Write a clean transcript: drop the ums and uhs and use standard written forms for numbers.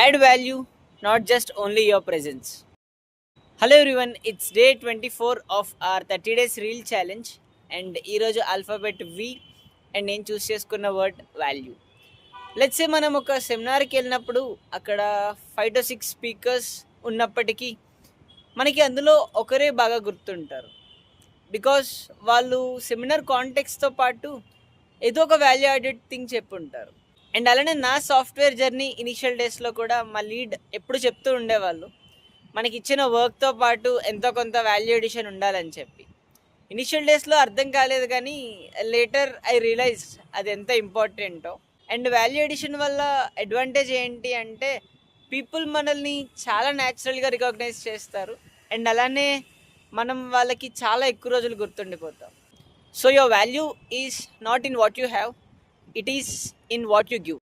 Add value, not just only your presence. Hello everyone, it's day 24 of our 30 days reel challenge and ఈరోజు alphabet we and నేను చూస్ చేసుకున్న word value. Let's say మనం ఒక సెమినార్కి వెళ్ళినప్పుడు అక్కడ 5 to 6 speakers ఉన్నప్పటికీ మనకి అందులో ఒకరే బాగా గుర్తుంటారు. బికాస్ వాళ్ళు సెమినార్ కాంటెక్స్తో పాటు ఏదో ఒక వాల్యూ యాడెడ్ థింగ్ చెప్పుంటారు. అండ్ అలానే నా సాఫ్ట్వేర్ జర్నీ ఇనిషియల్ డేస్లో కూడా మా లీడ్ ఎప్పుడు చెప్తూ ఉండేవాళ్ళు మనకి ఇచ్చిన వర్క్తో పాటు ఎంతో కొంత వాల్యూ ఎడిషన్ ఉండాలని చెప్పి. ఇనిషియల్ డేస్లో అర్థం కాలేదు కానీ లేటర్ ఐ రియలైజ్ అది ఎంత ఇంపార్టెంటో. అండ్ వాల్యూ ఎడిషన్ వల్ల అడ్వాంటేజ్ ఏంటి అంటే పీపుల్ మనల్ని చాలా న్యాచురల్గా రికగ్నైజ్ చేస్తారు అండ్ అలానే మనం వాళ్ళకి చాలా ఎక్కువ రోజులు గుర్తుండిపోతాం. So your value is not in what you have, it is in what you give.